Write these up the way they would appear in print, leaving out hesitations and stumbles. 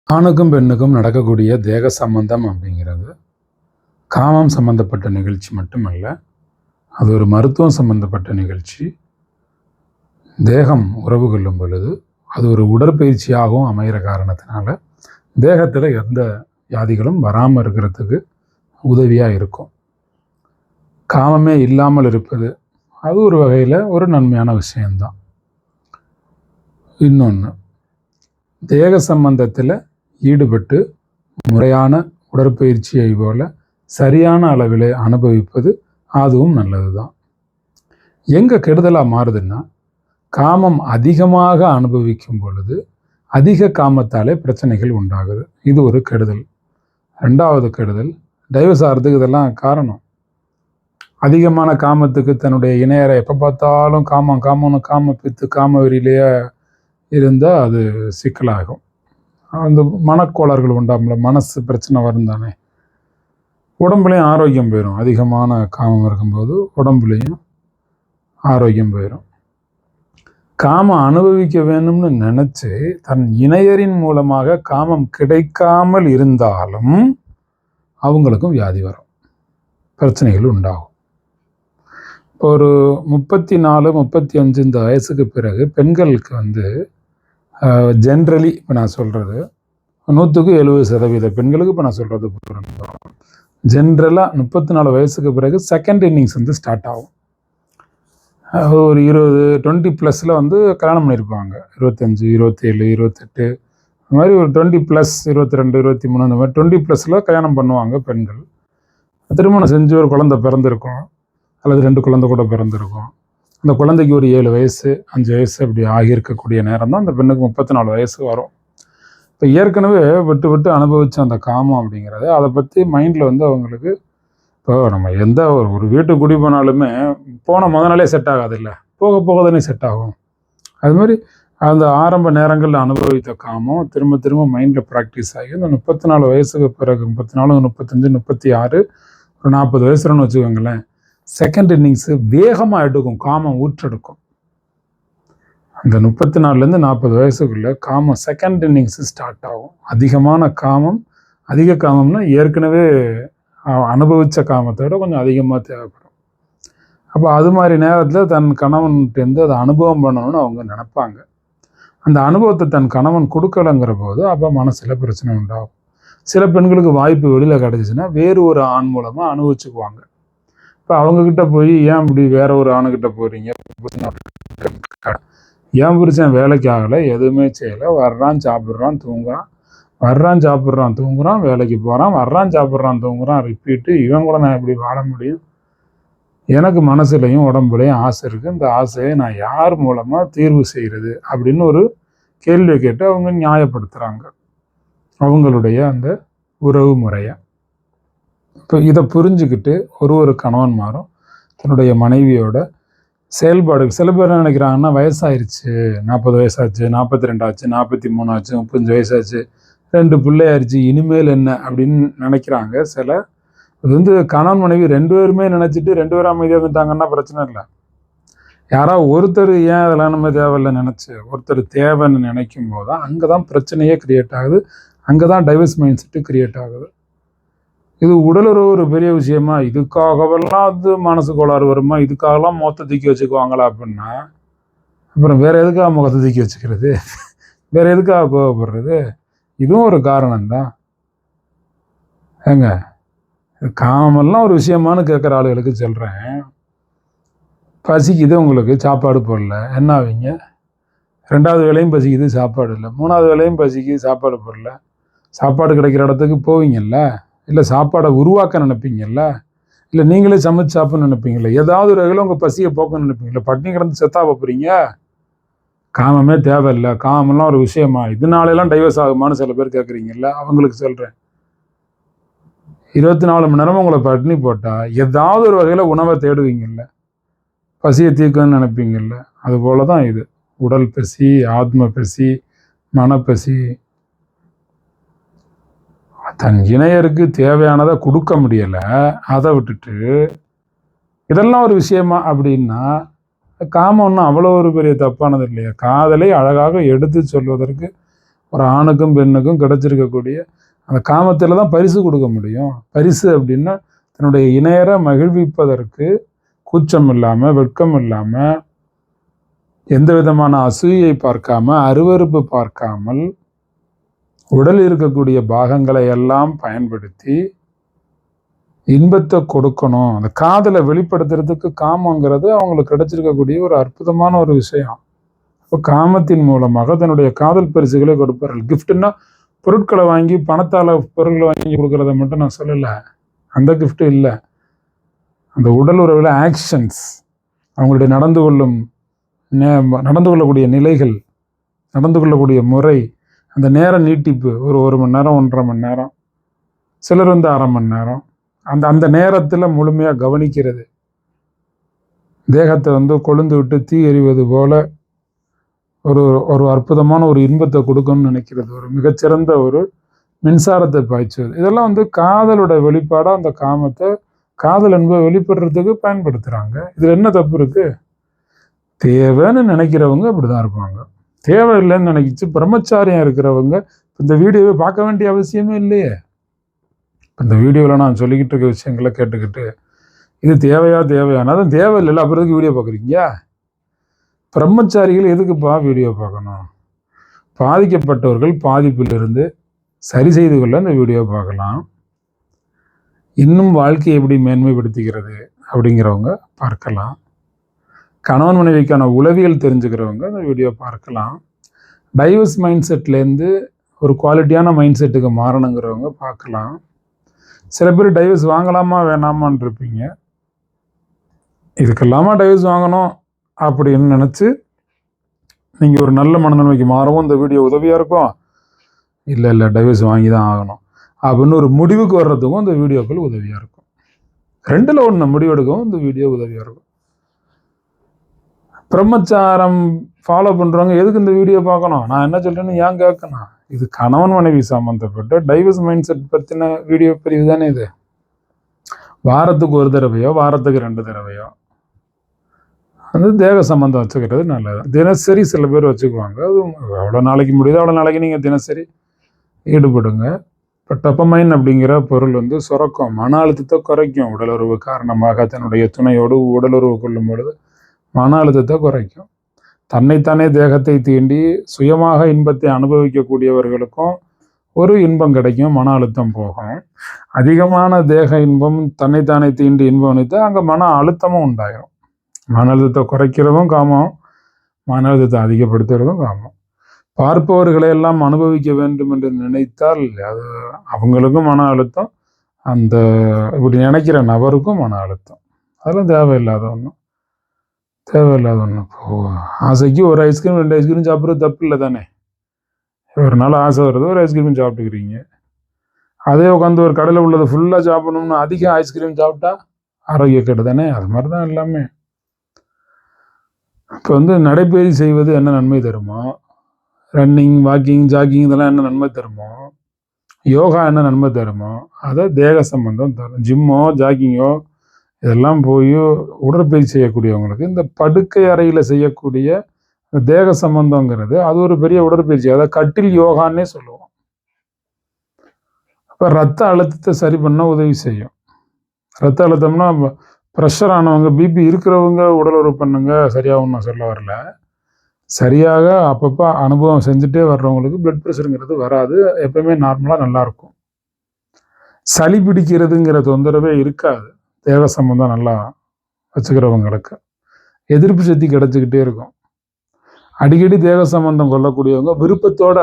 ஆணுக்கும் பெண்ணுக்கும் நடக்கக்கூடிய தேக சம்பந்தம் அப்படிங்கிறது காமம் சம்பந்தப்பட்ட நிகழ்ச்சி மட்டுமல்ல, அது ஒரு மருத்துவம் சம்பந்தப்பட்ட நிகழ்ச்சி. தேகம் உறவு கொள்ளும் பொழுது அது ஒரு உடற்பயிற்சியாகவும் அமைகிற காரணத்தினால தேகத்தில் எந்த வியாதிகளும் வராமல் இருக்கிறதுக்கு உதவியாக இருக்கும். காமமே இல்லாமல் இருப்பது அது ஒரு வகையில் ஒரு நன்மையான விஷயம்தான். இன்னொன்று, தேக சம்பந்தத்தில் ஈடுபட்டு முறையான உடற்பயிற்சியை போல சரியான அளவில் அனுபவிப்பது அதுவும் நல்லது தான். எங்கே கெடுதலாக மாறுதுன்னா, காமம் அதிகமாக அனுபவிக்கும் பொழுது அதிக காமத்தாலே பிரச்சனைகள் உண்டாகுது. இது ஒரு கெடுதல். ரெண்டாவது கெடுதல், டைவர்ஸ் ஆகிறதுக்கு இதெல்லாம் காரணம். அதிகமான காமத்துக்கு தன்னுடைய இணையரை எப்போ பார்த்தாலும் காமம்னு காம பித்து காம வெறியிலேயே இருந்தால் அது சிக்கலாகும். அந்த மனக்கோளாறுகள் உண்டாமல, மனசு பிரச்சனை வரும் தானே. உடம்புலையும் ஆரோக்கியம் போயிடும். அதிகமான காமம் இருக்கும்போது உடம்புலையும் ஆரோக்கியம் போயிடும். காமம் அனுபவிக்க வேணும்னு நினச்சி தன் இணையரின் மூலமாக காமம் கிடைக்காமல் இருந்தாலும் அவங்களுக்கும் வியாதி வரும், பிரச்சனைகள் உண்டாகும். இப்போ ஒரு 34, 35 இந்த வயசுக்கு பிறகு பெண்களுக்கு ஜென்ரலி இப்போ நான் சொல்கிறது 100% பெண்களுக்கு இப்போ நான் சொல்கிறது ஜென்ரலாக 34 வயசுக்கு பிறகு செகண்ட் இன்னிங்ஸ் ஸ்டார்ட் ஆகும். ஒரு 20+ கல்யாணம் பண்ணியிருப்பாங்க. 25, 27, 28 இந்த மாதிரி ஒரு 20+, 22, 23 இந்த மாதிரி 20+ கல்யாணம் பண்ணுவாங்க பெண்கள். திருமணம் செஞ்சு ஒரு குழந்தை பிறந்திருக்கும், அல்லது 2 குழந்தை கூட பிறந்திருக்கும். அந்த குழந்தைக்கு ஒரு 7 வயசு 5 வயசு அப்படி ஆகியிருக்கக்கூடிய நேரம் தான் அந்த பெண்ணுக்கு 34 வயசு வரும். இப்போ ஏற்கனவே விட்டு அனுபவித்த அந்த காமம் அப்படிங்கிறது அதை பற்றி மைண்டில் அவங்களுக்கு, இப்போ நம்ம எந்த ஒரு வீட்டுக்கு குடி போனாலுமே போன முத நாளே செட் ஆகாது, இல்லை போக போக தானே செட் ஆகும். அது மாதிரி அந்த ஆரம்ப நேரங்களில் அனுபவித்த காமம் திரும்ப மைண்டில் ப்ராக்டிஸ் ஆகி அந்த 34 வயசுக்கு பிறகு 34, 35, 36, ஒரு 40 வயசுலன்னு வச்சுக்கோங்களேன், செகண்ட் இன்னிங்ஸு வேகமாக எடுக்கும், காமம் ஊற்றெடுக்கும். அந்த 34லேருந்து 40 வயசுக்குள்ளே காமம் செகண்ட் இன்னிங்ஸு ஸ்டார்ட் ஆகும். அதிக காமம்னா ஏற்கனவே அனுபவித்த காமத்தை விட கொஞ்சம் அதிகமாக தேவைப்படும். அப்போ அது மாதிரி நேரத்தில் தன் கணவன்கிட்டேருந்து அதை அனுபவம் பண்ணணும்னு அவங்க நினைப்பாங்க. அந்த அனுபவத்தை தன் கணவன் கொடுக்கலைங்கிற போது அப்போ மனசில் பிரச்சனை உண்டாகும். சில பெண்களுக்கு வாய்ப்பு வெளியில் கிடச்சிச்சின்னா வேறு ஒரு ஆண் மூலமாக அனுபவிச்சுக்குவாங்க. இப்போ அவங்கக்கிட்ட போய் ஏன் இப்படி வேற ஒரு ஆணுக்கிட்ட போகிறீங்க, ஏன் புருஷன் வேலைக்கு ஆகலை, எதுவுமே செய்யலை, வர்றான் சாப்பிட்றான் தூங்குறான், வேலைக்கு போகிறான், வர்றான் சாப்பிட்றான் தூங்குறான், ரிப்பீட்டு. இவன் கூட நான் எப்படி வாழ முடியும்? எனக்கு மனசுலையும் உடம்புலையும் ஆசை இருக்குது, இந்த ஆசையை நான் யார் மூலமாக தீர்வு செய்கிறது அப்படின்னு ஒரு கேள்வியை கேட்டு அவங்க நியாயப்படுத்துகிறாங்க அவங்களுடைய அந்த உறவு முறையை. இப்போ இதை புரிஞ்சுக்கிட்டு ஒரு கணவன்மாரும் தன்னுடைய மனைவியோட செயல்பாடு, சில பேர் என்ன நினைக்கிறாங்கன்னா, வயசாயிருச்சு, 40 வயசாச்சு, 42 ஆச்சு, 43 ஆச்சு, 35 வயசாச்சு, 2 பிள்ளையாயிருச்சு, இனிமேல் என்ன அப்படின்னு நினைக்கிறாங்க. இது கணவன் மனைவி 2 பேருமே நினச்சிட்டு 2 பேரும் அமைதியாக இருந்துட்டாங்கன்னா பிரச்சனை இல்லை. யாராவது ஒருத்தர் ஏன் அதெல்லாம் நம்ம தேவையில்லை நினச்சி ஒருத்தர் தேவைன்னு நினைக்கும் போது தான் அங்கே தான் பிரச்சனையே கிரியேட் ஆகுது, அங்கே தான் டைவர்ஸ் மைண்ட் செட்டு கிரியேட் ஆகுது. இது உடலுறவு ஒரு பெரிய விஷயமா, இதுக்காகவெல்லாம் மனசு கோளாறு வருமா, இதுக்காகலாம் முகத்தை தூக்கி வச்சுக்குவாங்களா அப்படின்னா அப்புறம் வேற எதுக்காக முகத்தை தூக்கி வச்சுக்கிறது, வேற எதுக்காக கோவப்படுறது? இதுவும் ஒரு காரணம்தான். ஏங்க, காமெல்லாம் ஒரு விஷயமானு கேட்குற ஆளுகளுக்கு சொல்கிறேன். பசிக்குது, உங்களுக்கு சாப்பாடு போடல, என்ன ஆவீங்க? 2வது வேளையும் பசிக்குது, சாப்பாடு இல்லை. 3வது வேளையும் பசிக்குது, சாப்பாடு போடல. சாப்பாடு கிடைக்கிற இடத்துக்கு போவீங்கல்ல, இல்லை சாப்பாடை உருவாக்க நினைப்பீங்கல்ல, இல்லை நீங்களே சமைச்சு சாப்பிட்ணும்னு நினைப்பீங்களா, ஏதாவது ஒரு வகையில் உங்கள் பசியை போக்கணும்னு நினைப்பீங்களா? பட்டினி கிடந்து செத்தா போகிறீங்க? காமமே தேவையில்லை, காமெல்லாம் ஒரு விஷயமா, இதனாலெல்லாம் டைவர்ஸ் ஆகுமான்னு சில பேர் கேட்குறீங்கல்ல, அவங்களுக்கு சொல்கிறேன். 24 மணி நேரமும் உங்களை பட்டினி போட்டால் ஏதாவது ஒரு வகையில் உணவை தேடுவீங்கல்ல, பசியை தீர்க்கணும்னு நினைப்பீங்கல்ல. அதுபோல தான் இது. உடல் பசி, ஆத்ம பசி, மனப்பசி. தன் இணையருக்கு தேவையானதை கொடுக்க முடியலை, அதை விட்டுட்டு இதெல்லாம் ஒரு விஷயமா அப்படின்னா காமம் ஒன்றும் அவ்வளோ ஒரு பெரிய தப்பானது இல்லையா? காதலை அழகாக எடுத்து சொல்வதற்கு ஒரு ஆணுக்கும் பெண்ணுக்கும் கிடைச்சிருக்கக்கூடிய அந்த காமத்தில் தான் பரிசு கொடுக்க முடியும். பரிசு அப்படின்னா தன்னுடைய இணையரை மகிழ்விப்பதற்கு கூச்சம் இல்லாமல், வெட்கம் இல்லாமல், எந்த விதமான அசூயை பார்க்காம, அருவருப்பு பார்க்காமல், உடலில் இருக்கக்கூடிய பாகங்களை எல்லாம் பயன்படுத்தி இன்பத்தை கொடுக்கணும். அந்த காதலை வெளிப்படுத்துறதுக்கு காமங்கிறது அவங்களுக்கு கிடைச்சிருக்கக்கூடிய ஒரு அற்புதமான ஒரு விஷயம். இப்போ காமத்தின் மூலமாக தன்னுடைய காதல் பரிசுகளை கொடுப்பார்கள். கிஃப்ட்னா பொருட்களை வாங்கி பணத்தால் பொருட்களை வாங்கி கொடுக்கறத மட்டும் நான் சொல்லலை. அந்த கிஃப்ட் இல்லை. அந்த உடல் உறவில் ஆக்ஷன்ஸ், அவங்களுடைய நடந்து கொள்ளக்கூடிய நிலைகள், நடந்து கொள்ளக்கூடிய முறை, அந்த நேர நீட்டிப்பு, ஒரு மணி நேரம் 1.5 மணி நேரம், சிலர் 1/2 மணி நேரம், அந்த நேரத்தில் முழுமையாக கவனிக்கிறது, தேகத்தை கொழுந்து விட்டு தீ எறிவது போல ஒரு அற்புதமான ஒரு இன்பத்தை கொடுக்கணும்னு நினைக்கிறது, ஒரு மிகச்சிறந்த ஒரு மின்சாரத்தை பாய்ச்சுவது, இதெல்லாம் காதலோட வெளிப்பாடாக அந்த காமத்தை காதல் என்பதை வெளிப்படுறதுக்கு பயன்படுத்துகிறாங்க. இதில் என்ன தப்பு இருக்கு? தேவைன்னு நினைக்கிறவங்க அப்படிதான் இருப்பாங்க. தேவையில்லைன்னு நினைக்கிச்சு பிரம்மச்சாரியம் இருக்கிறவங்க இந்த வீடியோவை பார்க்க வேண்டிய அவசியமே இல்லையே. இந்த வீடியோவில் நான் சொல்லிக்கிட்டு இருக்க விஷயங்களை கேட்டுக்கிட்டு இது தேவையானதும் தேவையில்லை, அப்புறம் எதுக்கு வீடியோ பார்க்குறீங்க? பிரம்மச்சாரிகள் எதுக்குப்பா வீடியோ பார்க்கணும்? பாதிக்கப்பட்டவர்கள் பாதிப்பிலிருந்து சரி செய்து கொள்ள இந்த வீடியோ பார்க்கலாம். இன்னும் வாழ்க்கையை எப்படி மேன்மைப்படுத்திக்கிறது அப்படிங்கிறவங்க பார்க்கலாம். கணவன் மனைவிக்கான உளவியல் தெரிஞ்சுக்கிறவங்க இந்த வீடியோ பார்க்கலாம். டைவர்ஸ் மைண்ட் செட்லேருந்து ஒரு குவாலிட்டியான மைண்ட் செட்டுக்கு மாறணுங்கிறவங்க பார்க்கலாம். சில பேர் டைவர்ஸ் வாங்கலாமா வேணாமான்னு இருப்பீங்க. இதுக்கெல்லாமா டைவர்ஸ் வாங்கணும் அப்படின்னு நினச்சி நீங்கள் ஒரு நல்ல மனநிலைமைக்கு மாறவும் இந்த வீடியோ உதவியாக இருக்கும். இல்லை டைவர்ஸ் வாங்கி தான் ஆகணும் அப்படின்னு ஒரு முடிவுக்கு வர்றதுக்கும் இந்த வீடியோக்கள் உதவியாக இருக்கும். 2ல் 1 முடிவெடுக்கவும் இந்த வீடியோ உதவியாக இருக்கும். பிரம்மச்சாரம் ஃபாலோ பண்ணுறவங்க எதுக்கு இந்த வீடியோ பார்க்கணும்? நான் என்ன சொல்கிறேன்னு ஏன் கேட்கணும்? இது கணவன் மனைவி சம்மந்தப்பட்ட டைவர்ஸ் மைண்ட் செட் பற்றின வீடியோ பிரிவு தானே இது. வாரத்துக்கு 1 தடவையோ வாரத்துக்கு 2 தடவையோ தேக சம்பந்தம் வச்சுக்கிறது நல்லது. தினசரி சில பேர் வச்சுக்குவாங்க. அது எவ்வளோ நாளைக்கு முடியுதோ அவ்வளோ நாளைக்கு நீங்கள் தினசரி ஈடுபடுங்க. இப்போ டொபமைன் அப்படிங்கிற பொருள் சுரக்கும், மன அழுத்தத்தை குறைக்கும். உடலுறவு காரணமாக தன்னுடைய துணையோடு உடலுறவு கொள்ளும் பொழுது மன அழுத்தத்தை குறைக்கும். தன்னைத்தானே தேகத்தை தீண்டி சுயமாக இன்பத்தை அனுபவிக்கக்கூடியவர்களுக்கும் ஒரு இன்பம் கிடைக்கும், மன அழுத்தம் போகும். அதிகமான தேக இன்பம், தன்னைத்தானே தீண்டி இன்பம் அளித்தா அங்கே மன அழுத்தமும் உண்டாயிரும். மன அழுத்தத்தை குறைக்கிறதும் காமம், மன அழுத்தத்தை அதிகப்படுத்துறதும் காமம். பார்ப்பவர்களை எல்லாம் அனுபவிக்க வேண்டும் என்று நினைத்தால் அது அவங்களுக்கும் மன அழுத்தம், அந்த இப்படி நினைக்கிற நபருக்கும் மன அழுத்தம். அதெல்லாம் தேவையில்லாத ஒன்று. இப்போ ஆசைக்கு ஒரு ஐஸ்கிரீம் 2 ஐஸ்கிரீம் சாப்பிட்றது தப்பு இல்லை தானே. ஒரு நாள் ஆசை வருது, ஒரு ஐஸ்கிரீம் சாப்பிட்டுக்கிறீங்க. அதே உட்காந்து ஒரு கடையில் உள்ளதை ஃபுல்லாக சாப்பிடணும்னு அதிக ஐஸ்கிரீம் சாப்பிட்டா ஆரோக்கியக்கேடு தானே. அது மாதிரி தான் எல்லாமே. இப்போ நடைபயிற்சி செய்வது என்ன நன்மை தருமோ, ரன்னிங், வாக்கிங், ஜாக்கிங் இதெல்லாம் என்ன நன்மை தருமோ, யோகா என்ன நன்மை தருமோ அதை தேக சம்பந்தம் தரும். ஜிம்மோ ஜாக்கிங்கோ இதெல்லாம் போய் உடற்பயிற்சி செய்யக்கூடியவங்களுக்கு இந்த படுக்கை அறையில் செய்யக்கூடிய தேக சம்பந்தங்கிறது அது ஒரு பெரிய உடற்பயிற்சி. அதை கட்டில் யோகான்னே சொல்லுவோம். இப்போ ரத்த அழுத்தத்தை சரி பண்ண உதவி செய்யும். ரத்த அழுத்தம்னா ப்ரெஷர் ஆனவங்க, பிபி இருக்கிறவங்க உடலுறவு பண்ணுங்க சரியாகும் நான் சொல்ல வரல. சரியாக அப்பப்போ அனுபவம் செஞ்சுட்டே வர்றவங்களுக்கு பிளட் ப்ரெஷருங்கிறது வராது, எப்பவுமே நார்மலாக நல்லாயிருக்கும். சளி பிடிக்கிறதுங்கிற தொந்தரவே இருக்காது தேக சம்பந்தம் நல்லா வச்சுக்கிறவங்களுக்கு. எதிர்ப்பு சக்தி கிடைச்சிக்கிட்டே இருக்கும். அடிக்கடி தேக சம்பந்தம் கொள்ளக்கூடியவங்க, விருப்பத்தோட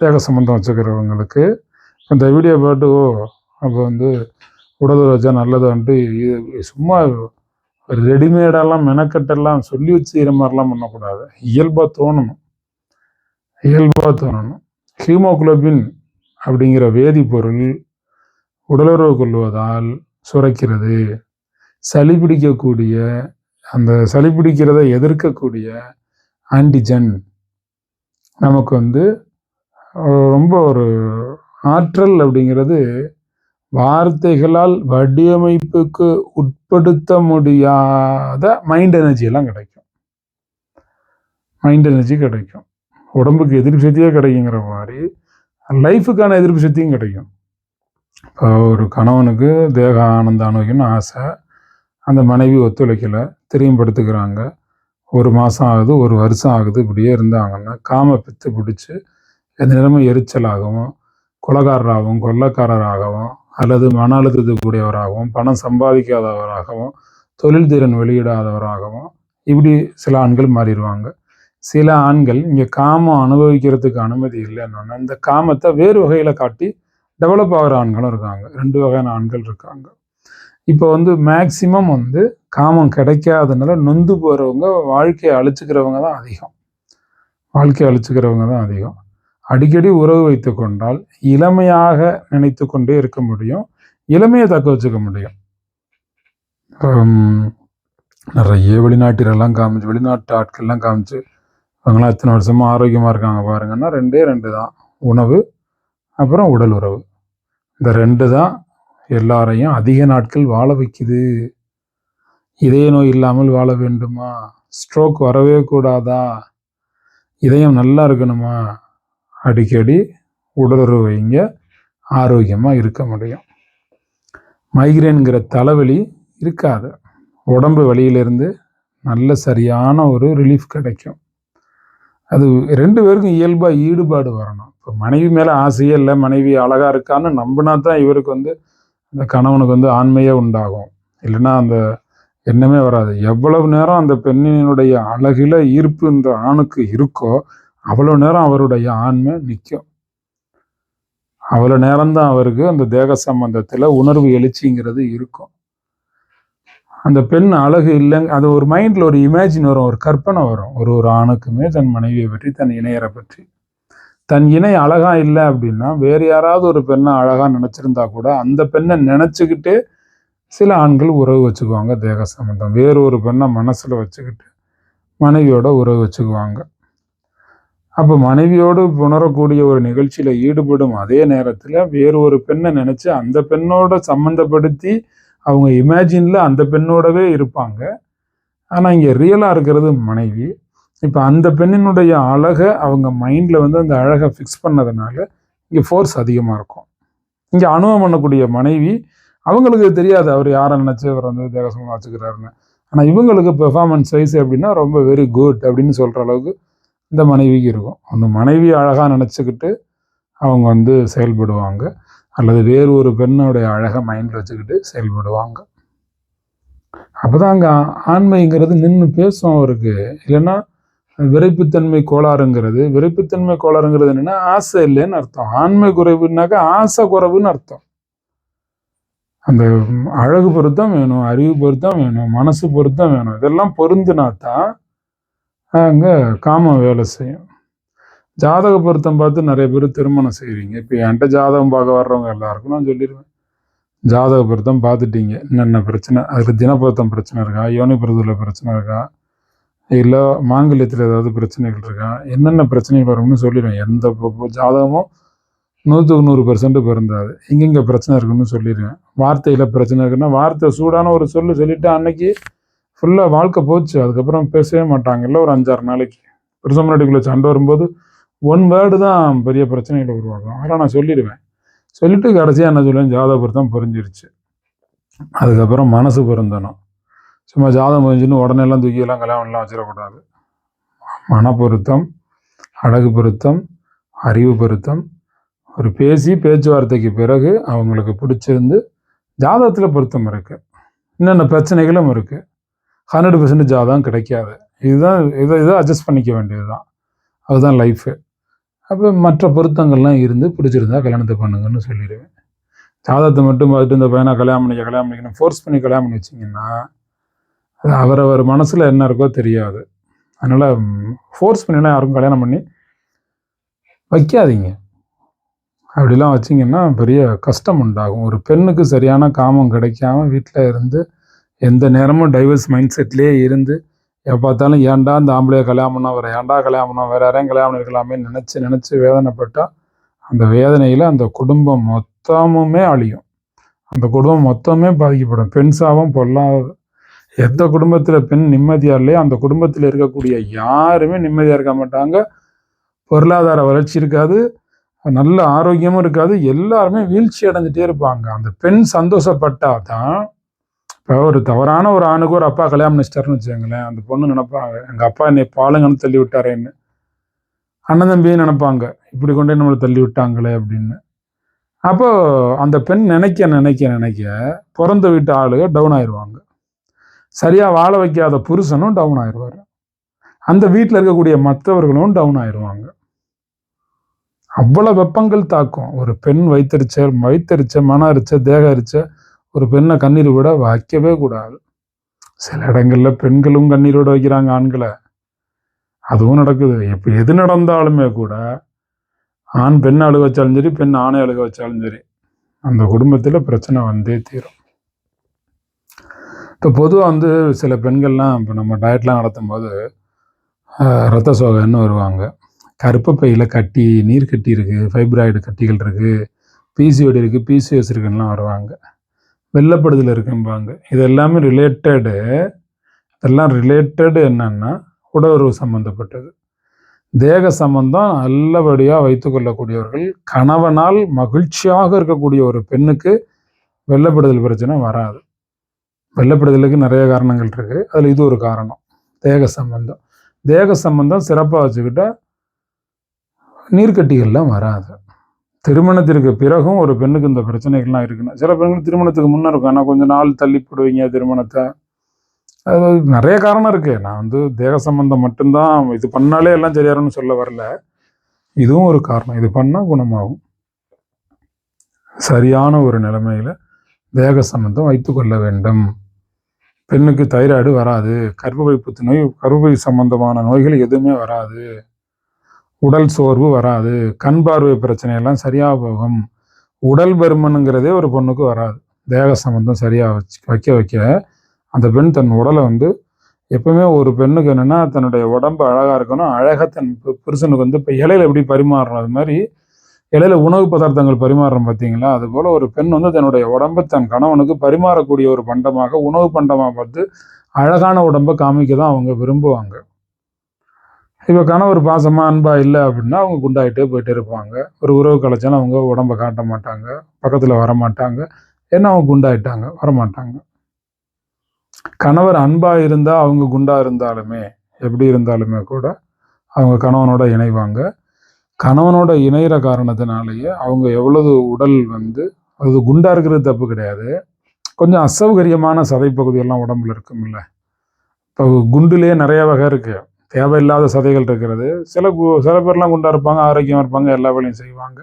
தேக சம்பந்தம் வச்சுக்கிறவங்களுக்கு இந்த வீடியோ பார்த்து அப்போ உடல் வச்சா நல்லது சும்மா ரெடிமேடெல்லாம் மெனக்கட்டெல்லாம் சொல்லி வச்சு செய்கிற மாதிரிலாம் பண்ணக்கூடாது. இயல்பாக தோணணும். ஹீமோகுளோபின் அப்படிங்கிற வேதிப்பொருள் உடலுறவு கொள்வதால் சுரக்கிறது. சளி பிடிக்கக்கூடிய, அந்த சளி பிடிக்கிறதை எதிர்க்கக்கூடிய ஆன்டிஜன் நமக்கு ரொம்ப ஒரு ஆற்றல் அப்படிங்கிறது வார்த்தைகளால் வடிவமைப்புக்கு உட்படுத்த முடியாத மைண்ட் எனர்ஜி எல்லாம் கிடைக்கும். உடம்புக்கு எதிர்ப்பு சக்தியே கிடைக்குங்கிற மாதிரி லைஃபுக்கான எதிர்ப்பு சக்தியும் கிடைக்கும். இப்போ ஒரு கணவனுக்கு தேக ஆனந்த ஆரோக்கியம்னு ஆசை, அந்த மனைவி ஒத்துழைக்கலை, திரும்பி படுத்துக்கிறாங்க, 1 மாதம் ஆகுது, 1 வருஷம் ஆகுது, இப்படியே இருந்தாங்கன்னா காம பித்து பிடிச்சி எந்த நேரமும் எரிச்சலாகவும், கொலைகாரராகவும், கொள்ளைக்காரராகவும், அல்லது மன அழுத்தத்துக்கூடியவராகவும், பணம் சம்பாதிக்காதவராகவும், தொழில் திறன் வெளியிடாதவராகவும் இப்படி சில ஆண்கள் மாறிடுவாங்க. சில ஆண்கள் இங்கே காமம் அனுபவிக்கிறதுக்கு அனுமதி இல்லைன்னு இந்த காமத்தை வேறு வகையில் காட்டி டெவலப் ஆகிற ஆண்களும் இருக்காங்க. 2 வகையான ஆண்கள் இருக்காங்க. இப்போ மேக்சிமம் காமம் கிடைக்காதனால நொந்து போகிறவங்க வாழ்க்கையை அழிச்சுக்கிறவங்க தான் அதிகம். அடிக்கடி உறவு வைத்து கொண்டால் இளமையாக நினைத்து கொண்டே இருக்க முடியும், இளமையை தக்க வச்சுக்க முடியும். நிறைய வெளிநாட்டிலெல்லாம் காமிச்சு, வெளிநாட்டு ஆட்கள்லாம் காமிச்சு அவங்களாம் எத்தனை வருஷமாக ஆரோக்கியமாக இருக்காங்க பாருங்கன்னா 2 தான், உணவு அப்புறம் உடல் உறவு. இந்த 2 தான் எல்லாரையும் அதிக நாட்கள் வாழ வைக்குது. இதய நோய் இல்லாமல் வாழ வேண்டுமா? ஸ்ட்ரோக் வரவே கூடாதா? இதயம் நல்லா இருக்கணுமா? அடிக்கடி உடலுறவு வைங்க, ஆரோக்கியமாக இருக்க முடியும். மைக்ரேன்கிற தலைவலி இருக்காது. உடம்பு வலியிலிருந்து நல்ல சரியான ஒரு ரிலீஃப் கிடைக்கும். அது 2 பேருக்கும் இயல்பாக ஈடுபாடு வரணும். இப்போ மனைவி மேலே ஆசையே இல்லை, மனைவி அழகாக இருக்கான்னு நம்பினா தான் இவருக்கு அந்த கணவனுக்கு ஆண்மையே உண்டாகும். இல்லைன்னா அந்த எண்ணமே வராது. எவ்வளவு நேரம் அந்த பெண்ணினுடைய அழகில் ஈர்ப்பு இந்த ஆணுக்கு இருக்கோ அவ்வளோ நேரம் அவருடைய ஆண்மை நிற்கும். அவ்வளோ நேரம்தான் அவருக்கு அந்த தேக சம்பந்தத்தில் உணர்வு எழுச்சிங்கிறது இருக்கும். அந்த பெண் அழகு இல்லைங்க, அது ஒரு மைண்டில் ஒரு இமேஜின் வரும், ஒரு கற்பனை வரும். ஒரு ஆணுக்குமே தன் மனைவியை பற்றி, தன் இணையரை பற்றி. தன் இணை அழகா இல்லை அப்படின்னா வேறு யாராவது ஒரு பெண்ணை அழகா நினைச்சிருந்தா கூட அந்த பெண்ணை நினைச்சுக்கிட்டே சில ஆண்கள் உறவு வச்சுக்குவாங்க. தேக சம்பந்தம் வேறு ஒரு பெண்ணை மனசுல வச்சுக்கிட்டு மனைவியோட உறவு வச்சுக்குவாங்க. அப்போ மனைவியோடு உணரக்கூடிய ஒரு நிகழ்ச்சியில ஈடுபடும் அதே நேரத்துல வேறு ஒரு பெண்ணை நினைச்சு அந்த பெண்ணோட சம்மந்தப்படுத்தி அவங்க இமேஜின்ல அந்த பெண்ணோடவே இருப்பாங்க. ஆனா இங்க ரியலா இருக்கிறது மனைவி. இப்போ அந்த பெண்ணினுடைய அழகை அவங்க மைண்டில் அந்த அழகை ஃபிக்ஸ் பண்ணதுனால இங்கே ஃபோர்ஸ் அதிகமாக இருக்கும். இங்கே அனுபவம் பண்ணக்கூடிய மனைவி அவங்களுக்கு தெரியாது அவர் யாரை நினச்சி அவர் தேகசமாக வச்சுக்கிறாருன்னு. ஆனால் இவங்களுக்கு பெர்ஃபார்மன்ஸ் வைஸ் அப்படின்னா ரொம்ப வெரி குட் அப்படின்னு சொல்கிற அளவுக்கு இந்த மனைவிக்கு இருக்கும். ஒன்று மனைவி அழகாக நினச்சிக்கிட்டு அவங்க செயல்படுவாங்க, அல்லது வேறு ஒரு பெண்ணுடைய அழகை மைண்டில் வச்சுக்கிட்டு செயல்படுவாங்க. அப்போதான் அங்கே ஆண்மைங்கிறது நின்று பேசும் அவருக்கு. இல்லைன்னா விரைப்புத்தன்மை கோளாறுங்கிறது என்னன்னா ஆசை இல்லைன்னு அர்த்தம். ஆண்மை குறைவுனாக்கா ஆசை குறைவுன்னு அர்த்தம். அந்த அழகு பொருத்தம் வேணும், அறிவு பொருத்தம் வேணும், மனசு பொருத்தம் வேணும். இதெல்லாம் பொருந்தினாத்தான் அங்கே காமம் வேலை செய்யும். ஜாதக பொருத்தம் பார்த்து நிறைய பேர் திருமணம் செய்வீங்க. இப்போ என்கிட்ட ஜாதகம் பார்க்க வர்றவங்க எல்லாருக்கும் நான் சொல்லிடுவேன், ஜாதக பொருத்தம் பார்த்துட்டீங்க, என்னென்ன பிரச்சனை, அதுக்கு தினப்பொருத்தம் பிரச்சனை இருக்கா, யோனி பிரதுல பிரச்சனை இருக்கா, இல்லை மாங்கல்யத்தில் ஏதாவது பிரச்சனைகள் இருக்கா, என்னென்ன பிரச்சனைகள் வரும்னு சொல்லிடுவேன். எந்த ஜாதகமும் 100% பொருந்தாது. எங்கெங்கே பிரச்சனை இருக்குன்னு சொல்லிடுவேன். வார்த்தையில் பிரச்சனை இருக்குன்னா வார்த்தை சூடான ஒரு சொல்லிட்டு அன்னைக்கு ஃபுல்லாக வாழ்க்கை போச்சு. அதுக்கப்புறம் பேசவே மாட்டாங்கல்ல ஒரு 5-6 நாளைக்கு. புருஷன் முன்னாடிக்குள்ளே சண்டை வரும்போது 1 வேர்டு தான் பெரிய பிரச்சனைகளை உருவாக்கும். அதெல்லாம் நான் சொல்லிடுவேன். சொல்லிட்டு கடைசியாக என்ன சொல்லுவேன், ஜாதக பொருத்தம் புரிஞ்சிருச்சு, அதுக்கப்புறம் மனசு பொருந்தணும். சும்மா ஜாதகம் புரிஞ்சுன்னு உடனே எல்லாம் தூக்கியெல்லாம் கல்யாணம்லாம் வச்சிடக்கூடாது. மன பொருத்தம், அழகு பொருத்தம், அறிவு பொருத்தம், ஒரு பேச்சுவார்த்தைக்கு பிறகு அவங்களுக்கு பிடிச்சிருந்து ஜாதகத்தில் பொருத்தம் இருக்குது, என்னென்ன பிரச்சனைகளும் இருக்குது. 100% ஜாதகம் கிடைக்காது. இதை அட்ஜஸ்ட் பண்ணிக்க வேண்டியது தான், அதுதான் லைஃபு. அப்போ மற்ற பொருத்தங்கள்லாம் இருந்து பிடிச்சிருந்தா கல்யாணத்தை பண்ணுங்கன்னு சொல்லிடுவேன். ஜாதகத்தை மட்டும் பார்த்துட்டு இந்த பையனை கல்யாணம் பண்ணிக்கணும் ஃபோர்ஸ் பண்ணி கல்யாணம் பண்ணி வச்சிங்கன்னா அது அவரவர் மனசில் என்ன இருக்கோ தெரியாது. அதனால் ஃபோர்ஸ் பண்ணிலாம் யாருக்கும் கல்யாணம் பண்ணி வைக்காதீங்க. அப்படிலாம் வச்சிங்கன்னா பெரிய கஷ்டம் உண்டாகும். ஒரு பெண்ணுக்கு சரியான காமம் கிடைக்காம வீட்டில் இருந்து எந்த நேரமும் டைவர்ஸ் மைண்ட் செட்லேயே இருந்து எப்போ பார்த்தாலும் ஏன்டா இந்த ஆம்பளையை கல்யாணம் பண்ணால் வேறு ஏன்டா கல்யாணம் பண்ணால் வேறு யாரையும் கல்யாணம் இருக்கலாமே நினச்சி வேதனைப்பட்டால் அந்த வேதனையில் அந்த குடும்பம் மொத்தமுமே அழியும். அந்த குடும்பம் மொத்தமே பாதிக்கப்படும். பெண் சாபம் பொல்லாதது. எந்த குடும்பத்தில் பெண் நிம்மதியாக இல்லையோ அந்த குடும்பத்தில் இருக்கக்கூடிய யாருமே நிம்மதியாக இருக்க மாட்டாங்க. பொருளாதார வளர்ச்சி இருக்காது, நல்ல ஆரோக்கியமும் இருக்காது, எல்லாருமே வீழ்ச்சி அடைஞ்சிட்டே இருப்பாங்க. அந்த பெண் சந்தோஷப்பட்டா தான். இப்போ ஒரு தவறான ஒரு ஆணுக்கு ஒரு அப்பா கல்யாணம் பண்ணிச்சிட்டாருன்னு வச்சுக்கோங்களேன், அந்த பொண்ணு நினைப்பாங்க எங்கள் அப்பா என்னை பாலுங்கன்னு தள்ளி விட்டாரேன்னு. அண்ணன் தம்பியும் நினைப்பாங்க இப்படி கொண்டே நம்மளை தள்ளி விட்டாங்களே அப்படின்னு. அப்போ அந்த பெண் நினைக்க நினைக்க நினைக்க பிறந்த வீட்டு ஆளுக டவுன் ஆயிடுவாங்க. சரியா வாழ வைக்காத புருஷனும் டவுன் ஆயிடுவார். அந்த வீட்டில் இருக்கக்கூடிய மற்றவர்களும் டவுன் ஆயிடுவாங்க. அவ்வளவு வெப்பங்கள் தாக்கும். ஒரு பெண் வயித்தெரிச்ச மன அரிச்ச தேக அரிச்ச ஒரு பெண்ணை கண்ணீர் விட வைக்கவே கூடாது. சில இடங்கள்ல பெண்களும் கண்ணீர் விட வைக்கிறாங்க ஆண்களை, அதுவும் நடக்குது. இப்போ எது நடந்தாலுமே கூட ஆண் பெண் அழுக வச்சாலும் சரி, பெண் ஆணை அழுக வச்சாலும் சரி, அந்த குடும்பத்தில் பிரச்சனை வந்தே தீரும். இப்போ பொதுவாக சில பெண்கள்லாம் இப்போ நம்ம டயட்லாம் நடத்தும் போது ரத்த சோகைன்னு வருவாங்க. கருப்பை பையில் கட்டி, நீர் கட்டி இருக்குது, ஃபைப்ராய்டு கட்டிகள் இருக்குது, பிசிஓடி இருக்குது, பிசிஓஎஸ் இருக்குன்னா வருவாங்க. வெள்ளப்படுதல் இருக்கும்பாங்க. இது எல்லாமே ரிலேட்டடு என்னன்னா உடலுறவு சம்பந்தப்பட்டது. தேக சம்பந்தம் நல்லபடியாக வைத்து கொள்ளக்கூடியவர்கள், கணவனால் மகிழ்ச்சியாக இருக்கக்கூடிய ஒரு பெண்ணுக்கு வெள்ளப்படுதல் பிரச்சனை வராது. வெள்ளப்படுதலுக்கு நிறைய காரணங்கள் இருக்குது, அதில் இது ஒரு காரணம். தேக சம்பந்தம் சிறப்பாக வச்சுக்கிட்டா நீர்க்கட்டிகள்லாம் வராது. திருமணத்திற்கு பிறகும் ஒரு பெண்ணுக்கு இந்த பிரச்சனைகள்லாம் இருக்குன்னா, சில பெண்கள் திருமணத்துக்கு முன்னே இருக்கும், ஆனால் கொஞ்சம் நாள் தள்ளி போடுவீங்க திருமணத்தை. அது நிறைய காரணம் இருக்குது. நான் தேக சம்பந்தம் மட்டும்தான் இது பண்ணாலே எல்லாம் சரியாருன்னு சொல்ல வரல. இதுவும் ஒரு காரணம். இது பண்ணால் குணமாகும். சரியான ஒரு நிலைமையில் தேக சம்பந்தம் வைத்து கொள்ள வேண்டும். பெண்ணுக்கு தைராய்டு வராது, கர்ப்பப்பை புற்றுநோய், கர்ப்பப்பை சம்பந்தமான நோய்கள் எதுவுமே வராது, உடல் சோர்வு வராது, கண் பார்வை பிரச்சனையெல்லாம் சரியாக போகும். உடல் பருமனுங்கிறதே ஒரு பொண்ணுக்கு வராது. தேக சம்பந்தம் சரியாக வைக்க அந்த பெண் தன் உடலை எப்பவுமே ஒரு பெண்ணுக்கு என்னென்னா தன்னுடைய உடம்பு அழகாக இருக்கணும். அழகாக தன் புருஷனுக்கு இப்போ இலையில எப்படி பரிமாறுறோம், அது மாதிரி இலையில உணவு பதார்த்தங்கள் பரிமாறுறோம் பார்த்தீங்களா, அதுபோல் ஒரு பெண் தன்னுடைய உடம்பை தன் கணவனுக்கு பரிமாறக்கூடிய ஒரு பண்டமாக, உணவு பண்டமாக பார்த்து அழகான உடம்பை காமிக்க தான் அவங்க விரும்புவாங்க. இப்போ கணவர் பாசமாக அன்பா இல்லை அப்படின்னா அவங்க குண்டாயிட்டே போயிட்டே இருப்பாங்க. ஒரு உறவு கலைச்சாலும் அவங்க உடம்பை காட்ட மாட்டாங்க, பக்கத்தில் வரமாட்டாங்க. ஏன்னா அவங்க குண்டாயிட்டாங்க, வரமாட்டாங்க. கணவர் அன்பாக இருந்தால் அவங்க குண்டா இருந்தாலுமே, எப்படி இருந்தாலுமே கூட அவங்க கணவனோட இணைவாங்க. கணவனோட இணைகிற காரணத்தினாலேயே அவங்க எவ்வளவு உடல் அது குண்டா இருக்கிறது தப்பு கிடையாது, கொஞ்சம் அசௌகரியமான சதைப்பகுதியெல்லாம் உடம்புல இருக்கும்ல. இப்போ குண்டுலேயே நிறைய வகை இருக்குது. தேவையில்லாத சதைகள் இருக்கிறது. சில பேர்லாம் குண்டா இருப்பாங்க, ஆரோக்கியமாக இருப்பாங்க, எல்லா வேலையும் செய்வாங்க.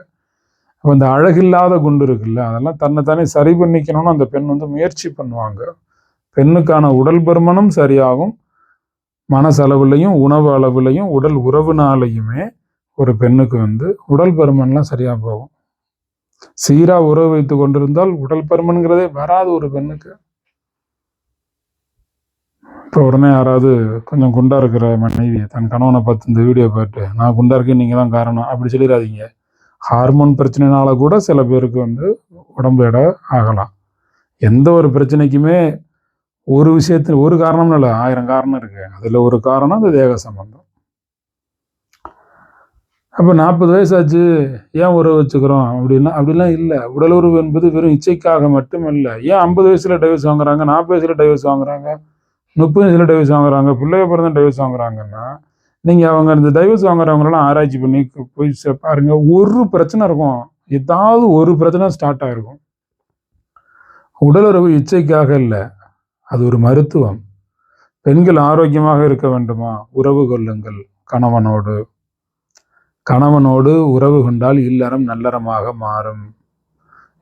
அப்போ இந்த அழகில்லாத குண்டு இருக்குல்ல, அதெல்லாம் தன்னைத்தானே சரி பண்ணிக்கணும்னு அந்த பெண் முயற்சி பண்ணுவாங்க. பெண்ணுக்கான உடல் பருமனும் சரியாகும், மனசளவுலையும் உணவு அளவுலையும் உடல் உறவுனாலையுமே ஒரு பெண்ணுக்கு உடல் பருமன்லாம் சரியாக போகும். சீராக உறவு வைத்து கொண்டிருந்தால் உடல் பருமனுங்கிறதே வராது ஒரு பெண்ணுக்கு. இப்போ உடனே யாராவது கொஞ்சம் குண்டா இருக்கிற மனைவி தன் கணவனை பார்த்து இந்த வீடியோ பார்த்து நான் குண்டா இருக்கேன் நீங்கள் தான் காரணம் அப்படி சொல்லிடாதீங்க. ஹார்மோன் பிரச்சனைனால கூட சில பேருக்கு உடம்பு எடை ஆகலாம். எந்த ஒரு பிரச்சனைக்குமே ஒரு விஷயத்தில் ஒரு காரணம்னு இல்லை, 1000 காரணம் இருக்கு. அதில் ஒரு காரணம் அந்த தேக சம்பந்தம். அப்போ 40 வயசாச்சு ஏன் உறவு வச்சுக்கிறோம் அப்படிலாம் இல்லை. உடல் உறவு என்பது வெறும் இச்சைக்காக மட்டும் இல்லை. ஏன் 50 வயசுல டைவர்ஸ் வாங்குறாங்க, 40 வயசுல டைவர்ஸ் வாங்குறாங்க, 30 வயசுல டைவர்ஸ் வாங்குறாங்க, பிள்ளைய பிறந்த டைவர்ஸ் வாங்குறாங்கன்னா, நீங்கள் அவங்க இந்த டைவர்ஸ் வாங்குறவங்களெல்லாம் ஆராய்ச்சி பண்ணி போய் பாருங்க, ஒரு பிரச்சனை இருக்கும், ஏதாவது ஒரு பிரச்சனை ஸ்டார்ட் ஆகிருக்கும். உடலுறவு இச்சைக்காக இல்லை, அது ஒரு மருத்துவம். பெண்கள் ஆரோக்கியமாக இருக்க வேண்டுமா, உறவு கொள்ளுங்கள். கணவனோடு உறவு கொண்டால் இல்லறம் நல்லறமாக மாறும்.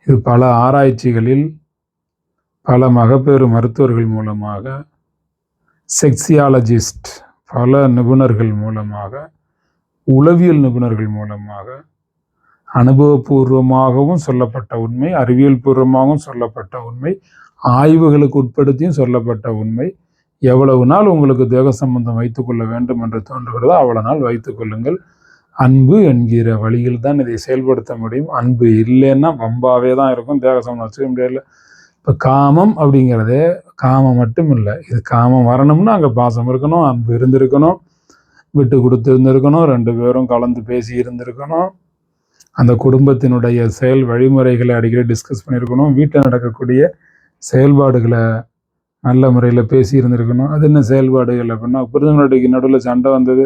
இது பல ஆராய்ச்சிகளில் பல மகப்பேறு மருத்துவர்கள் மூலமாக, செக்ஸியாலஜிஸ்ட் பல நிபுணர்கள் மூலமாக, உளவியல் நிபுணர்கள் மூலமாக அனுபவபூர்வமாகவும் சொல்லப்பட்ட உண்மை, அறிவியல் பூர்வமாகவும் சொல்லப்பட்ட உண்மை, ஆய்வுகளுக்கு உட்படுத்தியும் சொல்லப்பட்ட உண்மை. எவ்வளவு நாள் உங்களுக்கு தேக சம்பந்தம் வைத்துக்கொள்ள வேண்டும் என்று தோன்றுகிறதோ அவ்வளவு நாள் வைத்துக் கொள்ளுங்கள். அன்பு என்கிற வழியில் தான் இதை செயல்படுத்த முடியும். அன்பு இல்லைன்னா வம்பாவே தான் இருக்கும், தேக சம்பந்தம் வச்சுக்க முடியல. இப்போ காமம் அப்படிங்கிறதே காமம் மட்டும் இல்லை, இது காமம் வரணும்னா அங்கே பாசம் இருக்கணும், அன்பு இருந்திருக்கணும், விட்டு கொடுத்து இருந்திருக்கணும், 2 பேரும் கலந்து பேசி இருந்திருக்கணும், அந்த குடும்பத்தினுடைய செயல் வழிமுறைகளை அடிக்கடி டிஸ்கஸ் பண்ணியிருக்கணும், வீட்டில் நடக்கக்கூடிய செயல்பாடுகளை நல்ல முறையில் பேசி இருந்திருக்கணும். அது என்ன செயல்பாடுகள் அப்படின்னா, புருஷனுடைய நடுவில் சண்டை வந்தது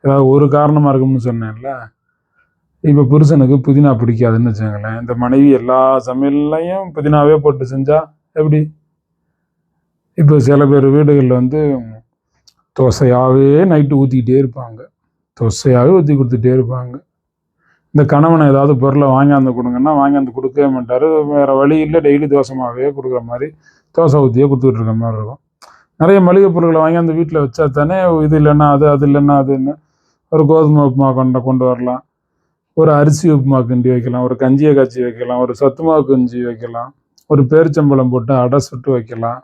ஏதாவது ஒரு காரணமாக இருக்கும்னு சொன்னேன்ல. இப்போ புருஷனுக்கு புதினா பிடிக்காதுன்னு வச்சுக்கோங்களேன், இந்த மனைவி எல்லா சமையல்லையும் புதினாவே போட்டு செஞ்சா எப்படி? இப்போ சில பேர் வீடுகளில் வந்து தோசையாகவே நைட்டு ஊற்றிக்கிட்டே இருப்பாங்க, தோசையாகவே ஊற்றி கொடுத்துட்டே இருப்பாங்க. இந்த கணவனை ஏதாவது பொருளை வாங்கியாந்து கொடுங்கன்னா வாங்கியாந்து கொடுக்கவே மாட்டார். வேறு வழி இல்லை, டெய்லி தோசைமாவே கொடுக்குற மாதிரி தோசை ஊற்றியே கொடுத்துட்டு இருக்க மாதிரி இருக்கும். நிறைய மளிகை பொருட்களை வாங்கியாந்து வீட்டில் வச்சா தானே இது இல்லைன்னா அது, அது இல்லைன்னா அதுன்னு ஒரு கோதுமை உப்புமா கொண்டு வரலாம், ஒரு அரிசி உப்புமா கிண்டி வைக்கலாம், ஒரு கஞ்சியை காய்ச்சி வைக்கலாம், ஒரு சத்து மாவு கஞ்சி வைக்கலாம், ஒரு பேரிச்சம்பழம் போட்டு அடை சுட்டு வைக்கலாம்,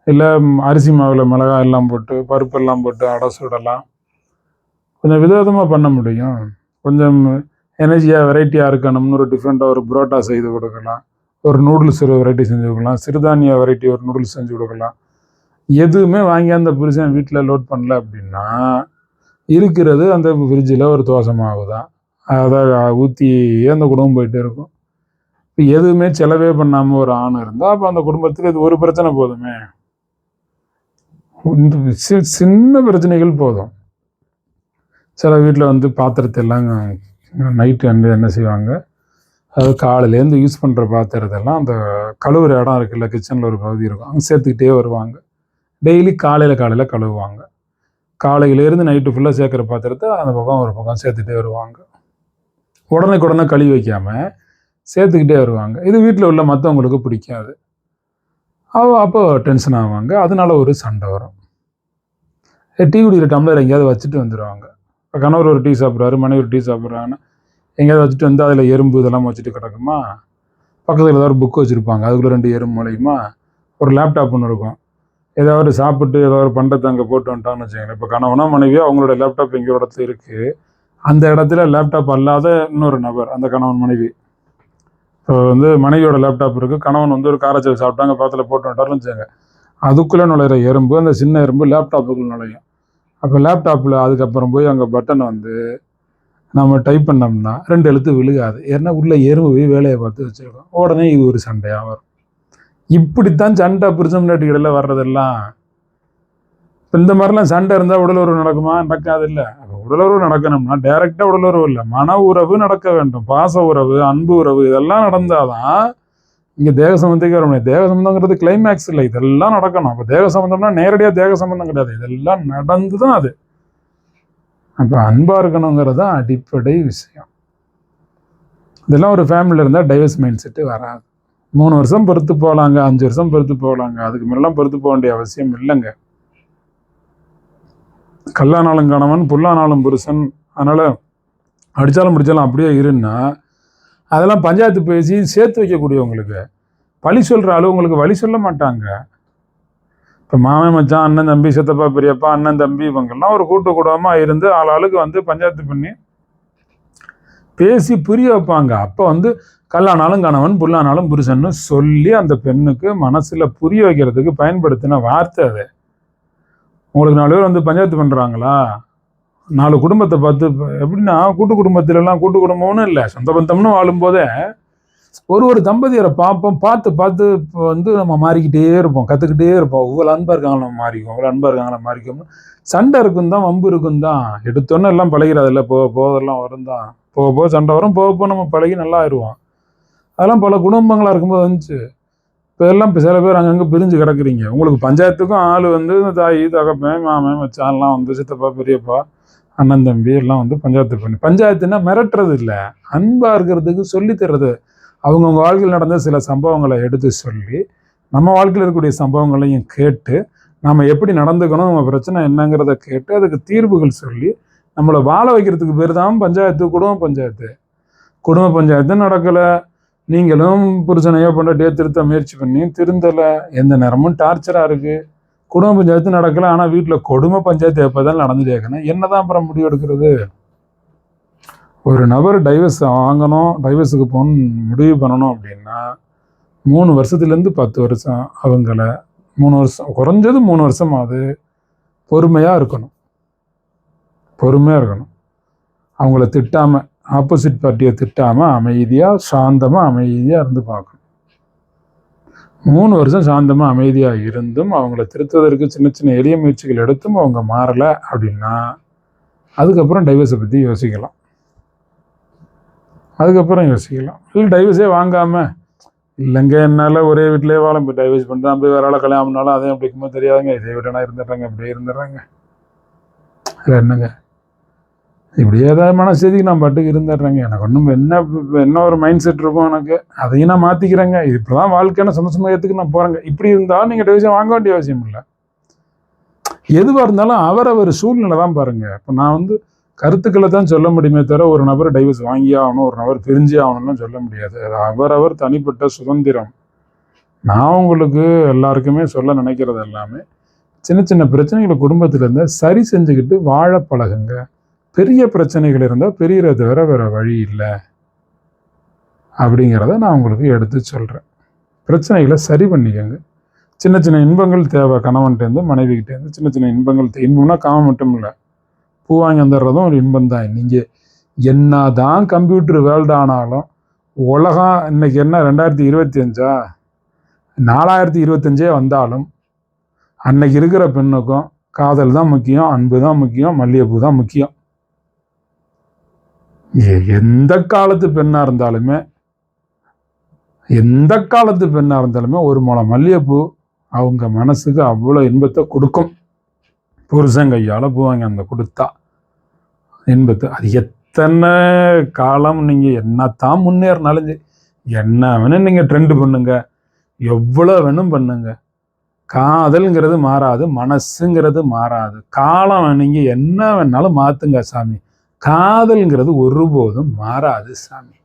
இல்லை அரிசி மாவில் மிளகாய் எல்லாம் போட்டு பருப்பெல்லாம் போட்டு அடை சுடலாம். கொஞ்சம் விதவிதமாக பண்ண முடியும். கொஞ்சம் எனர்ஜியாக வெரைட்டியாக இருக்கணும்னு ஒரு டிஃப்ரெண்ட்டாக ஒரு புரோட்டா செய்து கொடுக்கலாம், ஒரு நூடுல்ஸ் ஒரு வெரைட்டி செஞ்சு கொடுக்கலாம், சிறுதானிய வெரைட்டி ஒரு நூடுல்ஸ் செஞ்சு கொடுக்கலாம். எதுவுமே வாங்கி அந்த புருஷன் வீட்டில் லோட் பண்ணல அப்படின்னா இருக்கிறது அந்த ஃப்ரிட்ஜில் ஒரு தோசை மாவு தான், அதை ஊற்றி அந்த குடும்பம் போயிட்டே இருக்கும். இப்போ எதுவுமே செலவே பண்ணாமல் ஒரு ஆண் இருந்தால் அப்போ அந்த குடும்பத்தில் இது ஒரு பிரச்சனை போதுமே, சின்ன பிரச்சனைகள் போதும். சில வீட்டில் வந்து பாத்திரத்தை எல்லாம் நைட்டு வந்து என்ன செய்வாங்க, அதாவது காலையிலேருந்து யூஸ் பண்ணுற பாத்திரத்தெல்லாம் அந்த கழுவுற இடம் இருக்குல்ல, கிச்சனில் ஒரு பகுதி இருக்கும், அங்கே சேர்த்துக்கிட்டே வருவாங்க. டெய்லி காலையில் கழுவுவாங்க. காலையிலேருந்து நைட்டு ஃபுல்லாக சேர்க்குற பாத்திரத்தை அந்த பக்கம் ஒரு பக்கம் சேர்த்துக்கிட்டே வருவாங்க. உடனே கழுவி வைக்காமல் சேர்த்துக்கிட்டே வருவாங்க. இது வீட்டில் உள்ள மற்றவங்களுக்கு பிடிக்காது. அப்போ டென்ஷன் ஆவாங்க, அதனால ஒரு சண்டை வரும். டீ குடிக்கிற டம்ளர் எங்கேயாவது வச்சுட்டு வந்துடுவாங்க. இப்போ கணவர் ஒரு டீ சாப்பிட்றாரு, மனைவி ஒரு டீ சாப்பிட்றாங்கன்னா எங்கேயாவது வச்சுட்டு வந்து அதில் எறும்பு இதெல்லாம் வச்சுட்டு கிடக்குமா, பக்கத்தில் ஏதாவது ஒரு புக்கு வச்சுருப்பாங்க, அதுக்குள்ளே 2 எறும்பு முளையுமா, ஒரு லேப்டாப் ஒன்று இருக்கும், ஏதாவது சாப்பிட்டு ஏதாவது பண்ணுறதை அங்கே போட்டு வந்துட்டான்னு வச்சுக்கோங்க. இப்போ கணவனா மனைவியோ அவங்களோட லேப்டாப் எங்கே இடத்துல இருக்குது, அந்த இடத்துல லேப்டாப் அல்லாத இன்னொரு நபர், அந்த கணவன் மனைவி, இப்போ வந்து மனைவியோட லேப்டாப் இருக்குது, கணவன் வந்து ஒரு காரச்சல் சாப்பிட்டாங்க பக்கத்தில் போட்டு வந்துட்டாருன்னு வச்சுக்கோங்க, அதுக்குள்ளே நுழையிற எறும்பு அந்த சின்ன எறும்பு லேப்டாப்புக்குள்ளே நுழையும். அப்போ லேப்டாப்பில் அதுக்கப்புறம் போய் அங்கே பட்டனை வந்து நம்ம டைப் பண்ணோம்னா 2 எழுத்து விழுகாது, ஏன்னா உள்ள எறும்பு போய் வேலையை பார்த்து வச்சுருக்கோம். உடனே இது ஒரு சண்டையாக வரும். இப்படித்தான் சண்டை புருஷன் இடையில வர்றதெல்லாம். இப்போ இந்த மாதிரிலாம் சண்டை இருந்தால் உடலுறவு நடக்குமா? நடக்காது. இல்லை, அப்போ உடலுறவு நடக்கணும்னா டைரெக்டாக உடலுறவு இல்லை, மன உறவு நடக்க வேண்டும், பாச உறவு, அன்பு உறவு, இதெல்லாம் நடந்தாதான் இங்கே தேக சம்பந்தத்துக்கு வர முடியும். தேக சம்பந்தங்கிறது கிளைமேக்ஸ் இல்லை, இதெல்லாம் நடக்கணும். அப்போ தேக சம்பந்தம்னா நேரடியாக தேக சம்பந்தம் கிடையாது, இதெல்லாம் நடந்து தான் அது. அப்போ அன்பாக இருக்கணுங்கிறது தான் அடிப்படை விஷயம். இதெல்லாம் ஒரு ஃபேமிலியில் இருந்தால் டைவர்ஸ் மைண்ட் செட்டு வராது. 3 வருஷம் பொறுத்து போகலாங்க, 5 வருஷம் பொறுத்து போகலாங்க, அதுக்கு மேலாம் பொறுத்து போக வேண்டிய அவசியம் இல்லைங்க. கல்லானாலும் கணவன், புல்லானாலும் புருஷன், அதனால் அடித்தாலும் முடிச்சாலும் அப்படியே இருன்னா அதெல்லாம் பஞ்சாயத்து பேசி சேர்த்து வைக்கக்கூடியவங்களுக்கு. பழி சொல்கிற அளவுங்களுக்கு வழி சொல்ல மாட்டாங்க. இப்போ மாமன் மச்சான், அண்ணன் தம்பி, சித்தப்பா பெரியப்பா, அண்ணன் தம்பி, இவங்கெல்லாம் ஒரு கூட்டு குடும்பமாக இருந்து ஆளுக்கு வந்து பஞ்சாயத்து பண்ணி பேசி புரிய வைப்பாங்க. அப்போ வந்து கல்லானாலும் கணவன், புல்லானாலும் புருஷன்னு சொல்லி அந்த பெண்ணுக்கு மனசில் புரிய வைக்கிறதுக்கு பயன்படுத்தின வார்த்தை அது. உங்களுக்கு 4 பேர் வந்து பஞ்சாயத்து பண்ணுறாங்களா, 4 குடும்பத்தை பார்த்து, எப்படின்னா கூட்டு குடும்பத்திலலாம் கூட்டு குடும்பம்னு இல்லை, சொந்த பந்தம்னு வாழும்போதே ஒரு தம்பதியரை பார்த்து இப்போ வந்து நம்ம மாறிக்கிட்டே இருப்போம், கற்றுக்கிட்டே இருப்போம். இவ்வளோ அன்பாக இருக்காங்களா நம்ம மாறிக்கும், இவ்வளோ அன்பாக இருக்காங்களா மாறிக்கும். சண்டை இருக்கும் தான், வம்பு இருக்கும் தான், எடுத்தோன்னே எல்லாம் பழகிறதில்ல, போதெல்லாம் வரும் தான், போக சண்டை வரும், போக நம்ம பழகி நல்லா ஆயிடுவோம். அதெல்லாம் பல குடும்பங்களாக இருக்கும்போது வந்துச்சு. இப்போ எல்லாம் இப்போ சில பேர் அங்கங்கே பிரிஞ்சு கிடக்குறீங்க. உங்களுக்கு பஞ்சாயத்துக்கும் ஆள் வந்து தாய் தகப்பன் மாமன் மச்சான்லாம் வந்து சித்தப்பா பெரியப்பா அண்ணன் தம்பி எல்லாம் வந்து பஞ்சாயத்து பண்ணி, பஞ்சாயத்துன்னா மிரட்டுறது இல்லை, அன்பாக இருக்கிறதுக்கு சொல்லி தர்றது. அவங்கவுங்க வாழ்க்கையில் நடந்த சில சம்பவங்களை எடுத்து சொல்லி, நம்ம வாழ்க்கையில் இருக்கக்கூடிய சம்பவங்களையும் கேட்டு, நம்ம எப்படி நடந்துக்கணும், நம்ம பிரச்சனை என்னங்கிறத கேட்டு அதுக்கு தீர்வுகள் சொல்லி நம்மளை வாழ வைக்கிறதுக்கு பேர் தான் பஞ்சாயத்து. குடும்ப பஞ்சாயத்து நடக்கலை, நீங்களும் புருஷனையோ பொண்டாட்டியோ திருத்த முயற்சி பண்ணி திருந்தலை, எந்த நேரமும் டார்ச்சராக இருக்குது, குடும்ப பஞ்சாயத்து நடக்கலை, ஆனால் வீட்டில் கொடுமை பஞ்சாயத்து எப்போ தான் நடந்துட்டே இருக்கணும், என்ன தான் அப்புறம் முடிவு எடுக்கிறது? ஒரு நபர் டைவர்ஸ் வாங்கணும், டைவர்ஸுக்கு போகணும் முடிவு பண்ணணும் அப்படின்னா 3 வருஷத்துலேருந்து 10 வருஷம் அவங்கள 3 வருஷம், குறைஞ்சது 3 வருஷமாவது பொறுமையாக இருக்கணும். பொறுமையாக இருக்கணும். அவங்கள திட்டாமல், ஆப்போசிட் பார்ட்டியை திட்டாமல் அமைதியாக சாந்தமாக அமைதியாக இருந்து பார்க்கணும். 3 வருஷம் சாந்தமாக அமைதியாக இருந்தும் அவங்கள திருத்துவதற்கு சின்ன சின்ன எளிய முயற்சிகள் எடுத்தும் அவங்க மாறலை அப்படின்னா அதுக்கப்புறம் டைவர்ஸை பற்றி யோசிக்கலாம். இல்லை டைவர்ஸே வாங்காமல், இல்லைங்க என்னால் ஒரே வீட்டிலே வாழ போய் டைவர்ஸ் பண்ணிட்டு நான் போய் வேற ஆளை கல்யாணம் பண்ணாலும் அதையும் அப்படி இருக்கும்போது தெரியாதுங்க, இதே விட்டனா இருந்துடுறாங்க, அப்படியே இருந்துடுறாங்க. இல்லை என்னங்க இப்படி ஏதாவது மனசெதிக்கு நான் பாட்டுக்கு இருந்துடுறேங்க, எனக்கு ஒன்றும் என்ன ஒரு மைண்ட் செட் இருக்கும் எனக்கு, அதையும் நான் மாற்றிக்கிறேங்க, இது இப்படி தான் வாழ்க்கையான சந்தோஷமாகத்துக்கு நான் போகிறேங்க. இப்படி இருந்தாலும் நீங்கள் டைவர்ஸை வாங்க வேண்டிய அவசியம் இல்லை. எதுவாக இருந்தாலும் அவரவர் சூழ்நிலை தான் பாருங்கள். இப்போ நான் கருத்துக்களை தான் சொல்ல முடியுமே தவிர ஒரு நபர் டைவர்ஸ் வாங்கியே ஆகணும், ஒரு நபர் பிரிஞ்சே ஆகணும்னு சொல்ல முடியாது. அது அவரவர் தனிப்பட்ட சுதந்திரம். நான் உங்களுக்கு எல்லாருக்குமே சொல்ல நினைக்கிறது எல்லாமே, சின்ன சின்ன பிரச்சனைகளை குடும்பத்தில் இருந்தால் சரி செஞ்சுக்கிட்டு வாழ பழகுங்க. பெரிய பிரச்சனைகள் இருந்தால் பெரியதை தவிர வேற வழி இல்லை அப்படிங்கிறத நான் உங்களுக்கு எடுத்து சொல்கிறேன். பிரச்சனைகளை சரி பண்ணிக்கோங்க. சின்ன சின்ன இன்பங்கள் தேவை. கணவன்கிட்டேருந்து மனைவிக்கிட்டேருந்து சின்ன சின்ன இன்பங்கள் இன்பம்னா காமம் மட்டும் இல்லை, பூ வாங்கி வந்துடுறதும் ஒரு இன்பம் தான். நீங்கள் என்ன தான் கம்ப்யூட்டர் வேர்ல்டு ஆனாலும் உலகம் இன்னைக்கு என்ன 2025 4025 வந்தாலும் அன்னைக்கு இருக்கிற பெண்ணுக்கும் காதல் தான் முக்கியம், அன்பு தான் முக்கியம், மல்லிகைப்பூ தான் முக்கியம். எந்த காலத்து பெண்ணாக இருந்தாலுமே ஒரு முளம் மல்லிகைப்பூ அவங்க மனசுக்கு அவ்வளோ இன்பத்தை கொடுக்கும். புருஷன் கையால் பூ வாங்கி அந்த கொடுத்தா இன்பத்தை, அது எத்தனை காலம் நீங்கள் என்னத்தான் முன்னேறினாலும் என்ன வேணும் நீங்கள் ட்ரெண்டு பண்ணுங்க, எவ்வளோ வேணும் பண்ணுங்க, காதல்ங்கிறது மாறாது, மனசுங்கிறது மாறாது. காலம் நீங்கள் என்ன வேணாலும் மாற்றுங்க சாமி, காதல்ங்கிறது ஒருபோதும் மாறாது சாமி.